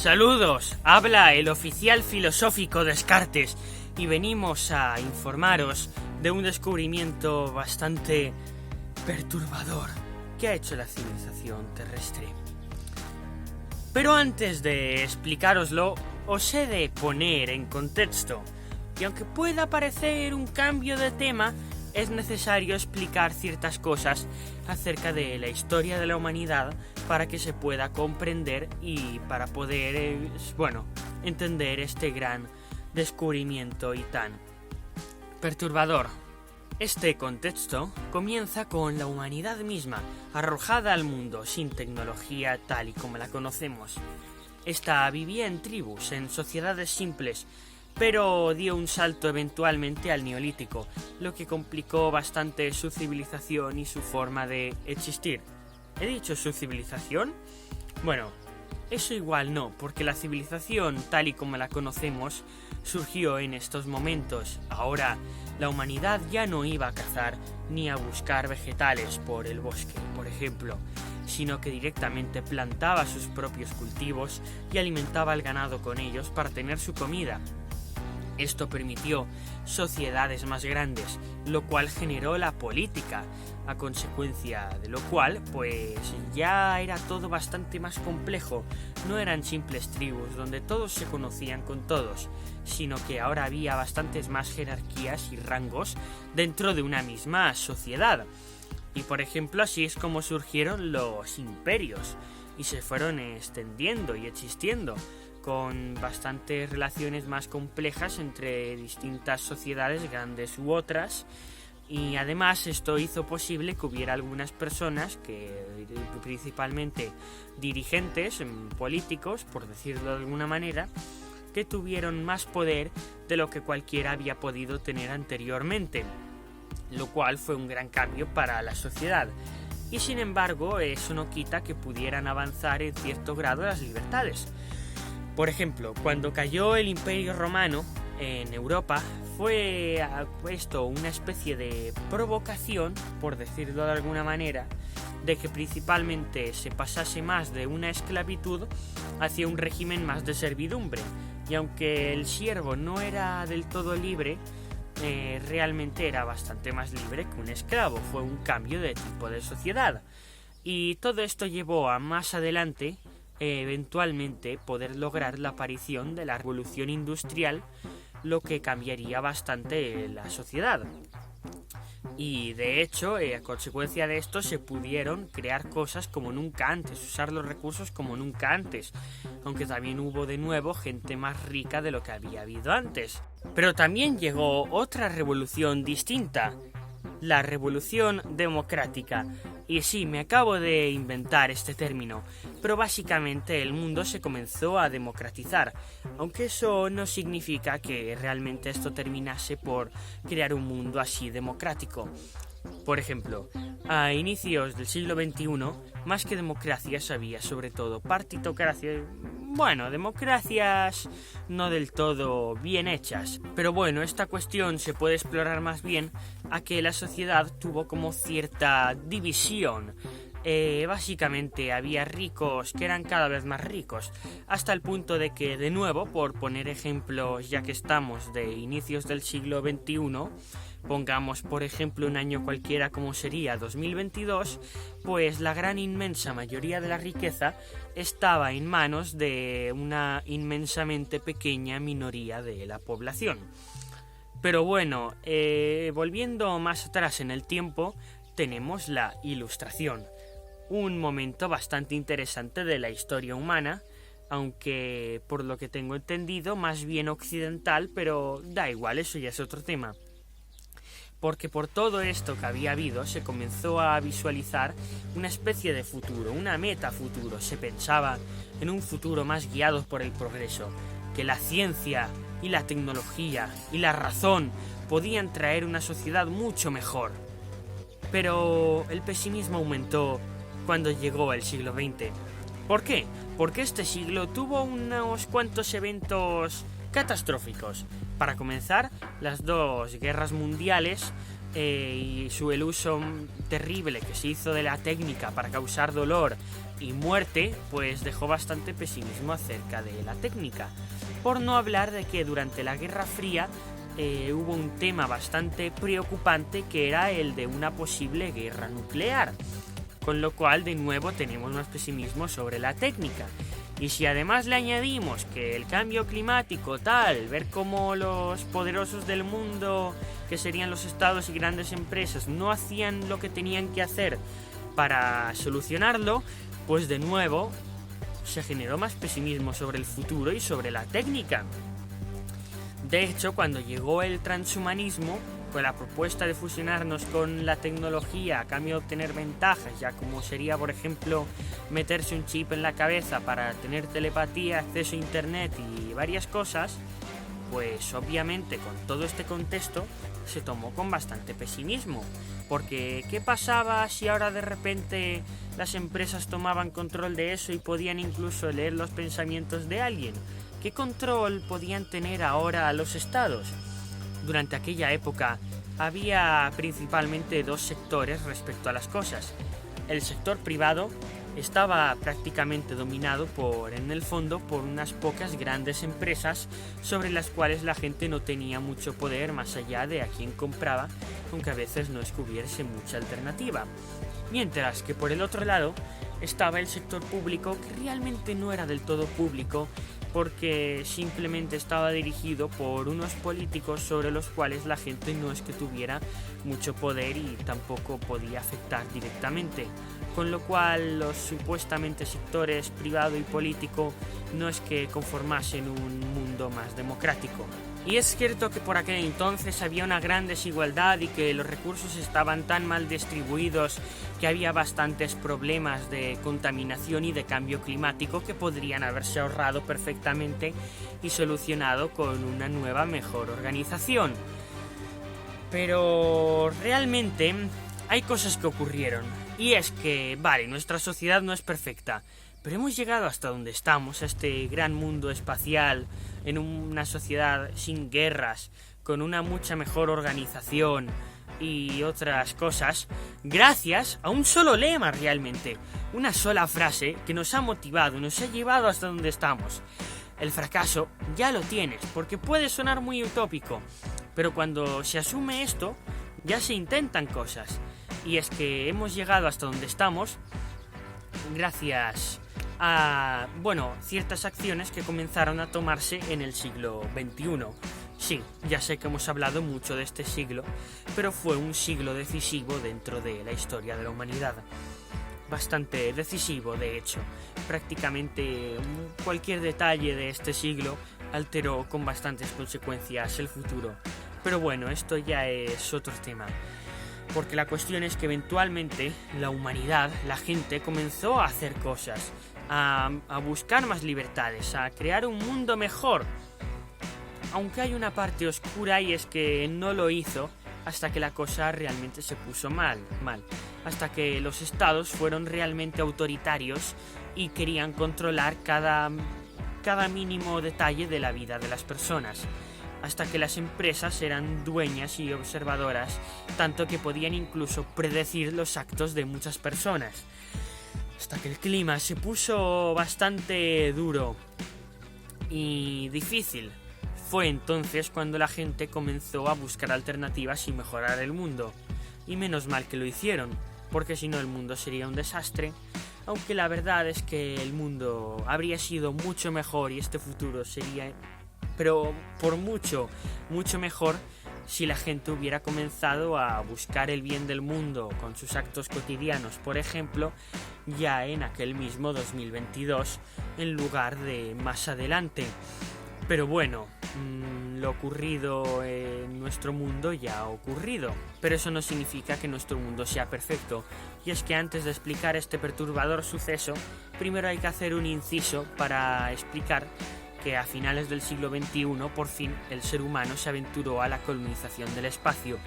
Saludos, habla el oficial filosófico Descartes y venimos a informaros de un descubrimiento bastante perturbador que ha hecho la civilización terrestre. Pero antes de explicároslo, os he de poner en contexto, y aunque pueda parecer un cambio de tema, es necesario explicar ciertas cosas acerca de la historia de la humanidad para que se pueda comprender y para poder, entender este gran descubrimiento y tan perturbador. Este contexto comienza con la humanidad misma, arrojada al mundo sin tecnología tal y como la conocemos. Esta vivía en tribus, en sociedades simples, pero dio un salto eventualmente al Neolítico, lo que complicó bastante su civilización y su forma de existir. ¿He dicho su civilización? Bueno, eso igual no, porque la civilización tal y como la conocemos surgió en estos momentos. Ahora, la humanidad ya no iba a cazar ni a buscar vegetales por el bosque, por ejemplo, sino que directamente plantaba sus propios cultivos y alimentaba al ganado con ellos para tener su comida. Esto permitió sociedades más grandes, lo cual generó la política, a consecuencia de lo cual, pues ya era todo bastante más complejo. No eran simples tribus donde todos se conocían con todos, sino que ahora había bastantes más jerarquías y rangos dentro de una misma sociedad. Y por ejemplo, así es como surgieron los imperios y se fueron extendiendo y existiendo, con bastantes relaciones más complejas entre distintas sociedades, grandes u otras, y además esto hizo posible que hubiera algunas personas, principalmente dirigentes políticos, por decirlo de alguna manera, que tuvieron más poder de lo que cualquiera había podido tener anteriormente, lo cual fue un gran cambio para la sociedad. Y sin embargo, eso no quita que pudieran avanzar en cierto grado las libertades. Por ejemplo, cuando cayó el Imperio Romano en Europa, fue esto una especie de provocación, por decirlo de alguna manera, de que principalmente se pasase más de una esclavitud hacia un régimen más de servidumbre. Y aunque el siervo no era del todo libre, realmente era bastante más libre que un esclavo. Fue un cambio de tipo de sociedad. Y todo esto llevó a más adelante eventualmente poder lograr la aparición de la revolución industrial, lo que cambiaría bastante la sociedad. Y de hecho, a consecuencia de esto, se pudieron crear cosas como nunca antes, usar los recursos como nunca antes, aunque también hubo de nuevo gente más rica de lo que había habido antes. Pero también llegó otra revolución distinta, la revolución democrática. Y sí, me acabo de inventar este término, pero básicamente el mundo se comenzó a democratizar, aunque eso no significa que realmente esto terminase por crear un mundo así democrático. Por ejemplo, a inicios del siglo XXI, más que democracias había sobre todo partitocracia. Bueno, democracias no del todo bien hechas, pero bueno, esta cuestión se puede explorar más bien a que la sociedad tuvo como cierta división. Básicamente había ricos que eran cada vez más ricos, hasta el punto de que, de nuevo, por poner ejemplos ya que estamos de inicios del siglo XXI, pongamos por ejemplo un año cualquiera como sería 2022, pues la gran inmensa mayoría de la riqueza estaba en manos de una inmensamente pequeña minoría de la población. Pero bueno, volviendo más atrás en el tiempo, tenemos la Ilustración, un momento bastante interesante de la historia humana, aunque por lo que tengo entendido más bien occidental, pero da igual, eso ya es otro tema. Porque por todo esto que había habido se comenzó a visualizar una especie de futuro, una meta futuro. Se pensaba en un futuro más guiado por el progreso, que la ciencia y la tecnología y la razón podían traer una sociedad mucho mejor. Pero el pesimismo aumentó cuando llegó el siglo XX. ¿Por qué? Porque este siglo tuvo unos cuantos eventos catastróficos. Para comenzar, las dos guerras mundiales y el uso terrible que se hizo de la técnica para causar dolor y muerte, pues dejó bastante pesimismo acerca de la técnica. Por no hablar de que durante la Guerra Fría hubo un tema bastante preocupante, que era el de una posible guerra nuclear. Con lo cual, de nuevo, tenemos más pesimismo sobre la técnica. Y si además le añadimos que el cambio climático tal, ver cómo los poderosos del mundo, que serían los estados y grandes empresas, no hacían lo que tenían que hacer para solucionarlo, pues de nuevo se generó más pesimismo sobre el futuro y sobre la técnica. De hecho, cuando llegó el transhumanismo, con la propuesta de fusionarnos con la tecnología a cambio de obtener ventajas, ya como sería, por ejemplo, meterse un chip en la cabeza para tener telepatía, acceso a internet y varias cosas, pues obviamente con todo este contexto se tomó con bastante pesimismo. Porque ¿qué pasaba si ahora de repente las empresas tomaban control de eso y podían incluso leer los pensamientos de alguien? ¿Qué control podían tener ahora los estados? Durante aquella época había principalmente dos sectores respecto a las cosas. El sector privado estaba prácticamente dominado en el fondo, por unas pocas grandes empresas sobre las cuales la gente no tenía mucho poder más allá de a quién compraba, aunque a veces no hubiese mucha alternativa. Mientras que por el otro lado estaba el sector público, que realmente no era del todo público, porque simplemente estaba dirigido por unos políticos sobre los cuales la gente no es que tuviera mucho poder y tampoco podía afectar directamente. Con lo cual los supuestamente sectores privado y político no es que conformasen un mundo más democrático. Y es cierto que por aquel entonces había una gran desigualdad y que los recursos estaban tan mal distribuidos que había bastantes problemas de contaminación y de cambio climático que podrían haberse ahorrado perfectamente y solucionado con una nueva, mejor organización. Pero realmente hay cosas que ocurrieron. Y es que, vale, nuestra sociedad no es perfecta, pero hemos llegado hasta donde estamos, a este gran mundo espacial, en una sociedad sin guerras, con una mucha mejor organización y otras cosas, gracias a un solo lema realmente, una sola frase que nos ha motivado, nos ha llevado hasta donde estamos. El fracaso ya lo tienes, porque puede sonar muy utópico, pero cuando se asume esto, ya se intentan cosas. Y es que hemos llegado hasta donde estamos gracias a, ciertas acciones que comenzaron a tomarse en el siglo XXI. Sí, ya sé que hemos hablado mucho de este siglo, pero fue un siglo decisivo dentro de la historia de la humanidad. Bastante decisivo, de hecho. Prácticamente cualquier detalle de este siglo alteró con bastantes consecuencias el futuro. Pero bueno, esto ya es otro tema. Porque la cuestión es que eventualmente la humanidad, la gente, comenzó a hacer cosas, a buscar más libertades, a crear un mundo mejor. Aunque hay una parte oscura, y es que no lo hizo hasta que la cosa realmente se puso mal. Hasta que los estados fueron realmente autoritarios y querían controlar cada mínimo detalle de la vida de las personas. Hasta que las empresas eran dueñas y observadoras, tanto que podían incluso predecir los actos de muchas personas. Hasta que el clima se puso bastante duro y difícil. Fue entonces cuando la gente comenzó a buscar alternativas y mejorar el mundo. Y menos mal que lo hicieron, porque si no el mundo sería un desastre. Aunque la verdad es que el mundo habría sido mucho mejor y este futuro sería, pero por mucho mejor, si la gente hubiera comenzado a buscar el bien del mundo con sus actos cotidianos, por ejemplo, ya en aquel mismo 2022, en lugar de más adelante. Pero bueno, lo ocurrido en nuestro mundo ya ha ocurrido, pero eso no significa que nuestro mundo sea perfecto. Y es que antes de explicar este perturbador suceso, primero hay que hacer un inciso para explicar que a finales del siglo XXI, por fin, el ser humano se aventuró a la colonización del espacio,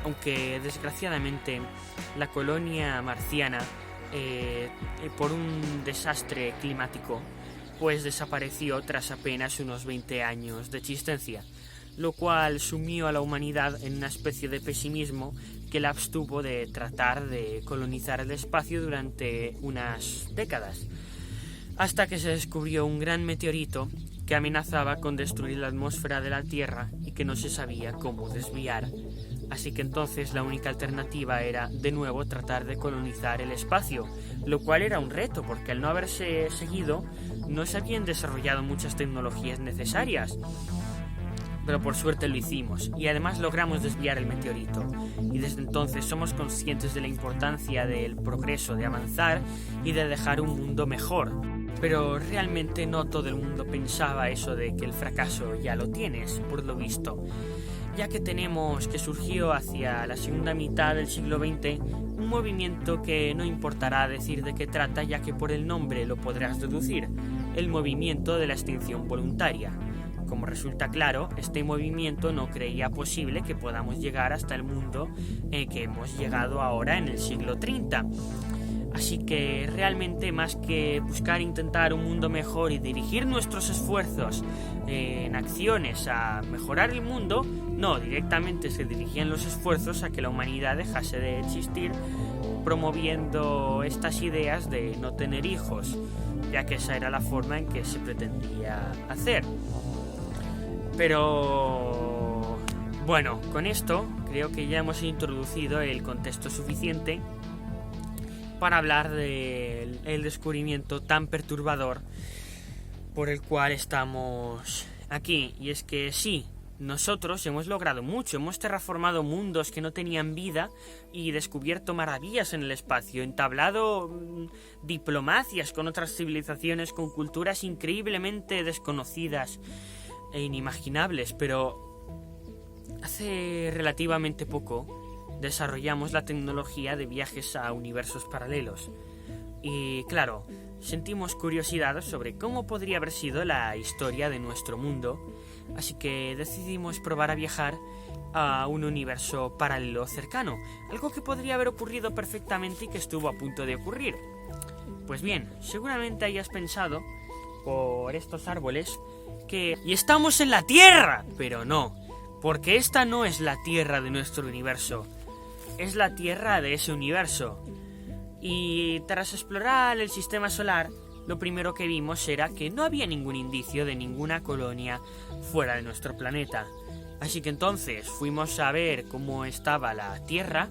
aunque desgraciadamente la colonia marciana, por un desastre climático, pues desapareció tras apenas unos 20 años de existencia. lo cual sumió a la humanidad en una especie de pesimismo que la abstuvo de tratar de colonizar el espacio durante unas décadas, hasta que se descubrió un gran meteorito que amenazaba con destruir la atmósfera de la Tierra y que no se sabía cómo desviar. Así que entonces la única alternativa era de nuevo tratar de colonizar el espacio, lo cual era un reto porque al no haberse seguido no se habían desarrollado muchas tecnologías necesarias. Pero por suerte lo hicimos y además logramos desviar el meteorito. Y desde entonces somos conscientes de la importancia del progreso, de avanzar y de dejar un mundo mejor. Pero realmente no todo el mundo pensaba eso de que el fracaso ya lo tienes, por lo visto, ya que tenemos que surgió hacia la segunda mitad del siglo XX un movimiento que no importará decir de qué trata, ya que por el nombre lo podrás deducir, el movimiento de la extinción voluntaria. Como resulta claro, este movimiento no creía posible que podamos llegar hasta el mundo que hemos llegado ahora en el siglo 30. Así que realmente más que buscar intentar un mundo mejor y dirigir nuestros esfuerzos en acciones a mejorar el mundo, no, directamente se dirigían los esfuerzos a que la humanidad dejase de existir, promoviendo estas ideas de no tener hijos, ya que esa era la forma en que se pretendía hacer. Pero bueno, con esto creo que ya hemos introducido el contexto suficiente para hablar del descubrimiento tan perturbador por el cual estamos aquí. Y es que sí, nosotros hemos logrado mucho, hemos terraformado mundos que no tenían vida y descubierto maravillas en el espacio, entablado diplomacias con otras civilizaciones, con culturas increíblemente desconocidas e inimaginables, pero hace relativamente poco desarrollamos la tecnología de viajes a universos paralelos. Y claro, sentimos curiosidad sobre cómo podría haber sido la historia de nuestro mundo, así que decidimos probar a viajar a un universo paralelo cercano, algo que podría haber ocurrido perfectamente y que estuvo a punto de ocurrir. Pues bien, seguramente hayas pensado, por estos árboles, que ¡y estamos en la Tierra! Pero no, porque esta no es la Tierra de nuestro universo. Es la Tierra de ese universo. Y tras explorar el sistema solar, lo primero que vimos era que no había ningún indicio de ninguna colonia fuera de nuestro planeta. Así que entonces fuimos a ver cómo estaba la Tierra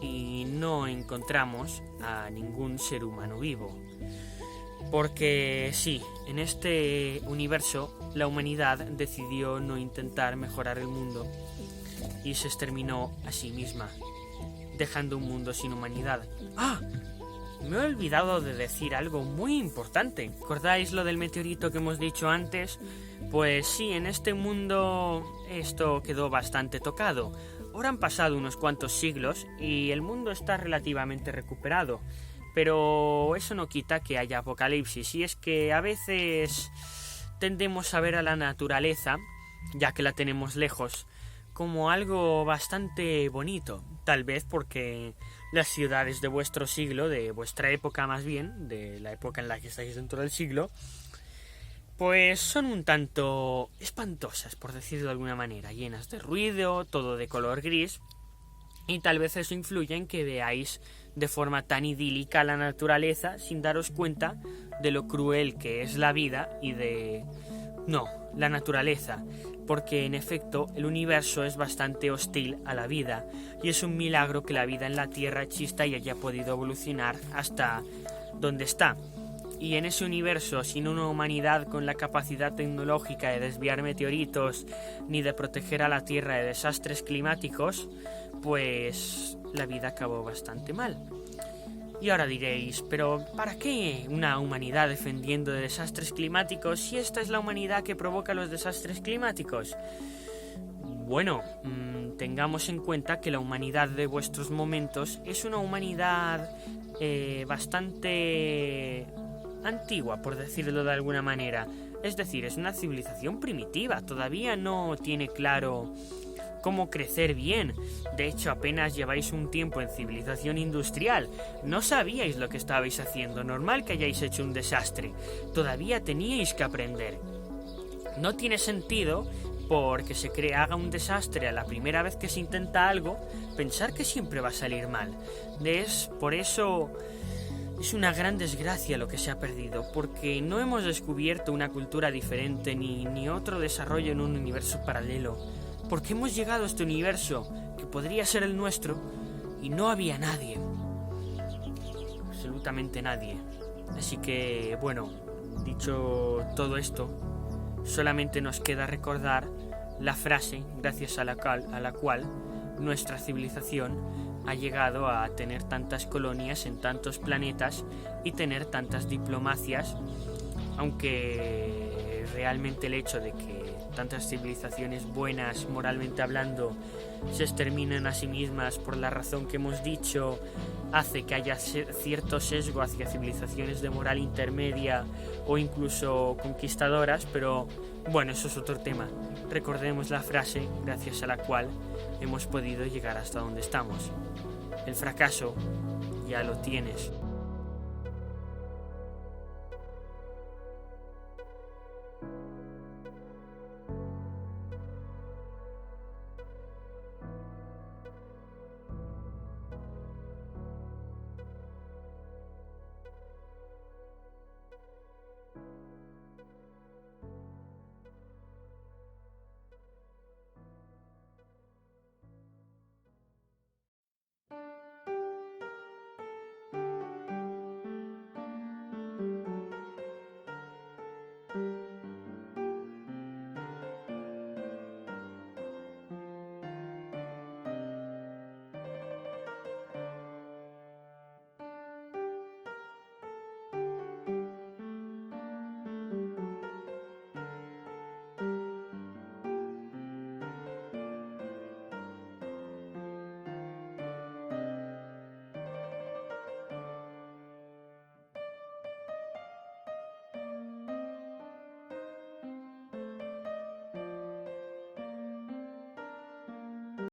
y no encontramos a ningún ser humano vivo. Porque sí, en este universo la humanidad decidió no intentar mejorar el mundo y se exterminó a sí misma, dejando un mundo sin humanidad. ¡Ah! Me he olvidado de decir algo muy importante. ¿Recordáis lo del meteorito que hemos dicho antes? Pues sí, en este mundo esto quedó bastante tocado. Ahora han pasado unos cuantos siglos y el mundo está relativamente recuperado. Pero eso no quita que haya apocalipsis, y es que a veces tendemos a ver a la naturaleza, ya que la tenemos lejos, como algo bastante bonito, tal vez porque las ciudades de vuestro siglo, de vuestra época más bien, de la época en la que estáis dentro del siglo, pues son un tanto espantosas, por decirlo de alguna manera, llenas de ruido, todo de color gris, y tal vez eso influya en que veáis de forma tan idílica la naturaleza sin daros cuenta de lo cruel que es la vida y de... no, la naturaleza, porque en efecto el universo es bastante hostil a la vida y es un milagro que la vida en la Tierra exista y haya podido evolucionar hasta donde está. Y en ese universo, sin una humanidad con la capacidad tecnológica de desviar meteoritos ni de proteger a la Tierra de desastres climáticos, pues la vida acabó bastante mal. Y ahora diréis, pero ¿para qué una humanidad defendiendo de desastres climáticos si esta es la humanidad que provoca los desastres climáticos? Bueno, tengamos en cuenta que la humanidad de vuestros momentos es una humanidad bastante antigua, por decirlo de alguna manera. Es decir, es una civilización primitiva, todavía no tiene claro cómo crecer bien. De hecho, apenas lleváis un tiempo en civilización industrial. No sabíais lo que estabais haciendo. Normal que hayáis hecho un desastre. Todavía teníais que aprender. No tiene sentido porque haga un desastre a la primera vez que se intenta algo, pensar que siempre va a salir mal. Por eso es una gran desgracia lo que se ha perdido, porque no hemos descubierto una cultura diferente ni otro desarrollo en un universo paralelo, porque hemos llegado a este universo que podría ser el nuestro y no había nadie, absolutamente nadie. Así que, bueno, dicho todo esto, solamente nos queda recordar la frase gracias a la cual nuestra civilización ha llegado a tener tantas colonias en tantos planetas y tener tantas diplomacias, aunque realmente el hecho de que tantas civilizaciones buenas, moralmente hablando, se exterminen a sí mismas por la razón que hemos dicho, hace que haya cierto sesgo hacia civilizaciones de moral intermedia o incluso conquistadoras, pero bueno, eso es otro tema. Recordemos la frase gracias a la cual hemos podido llegar hasta donde estamos. El fracaso ya lo tienes.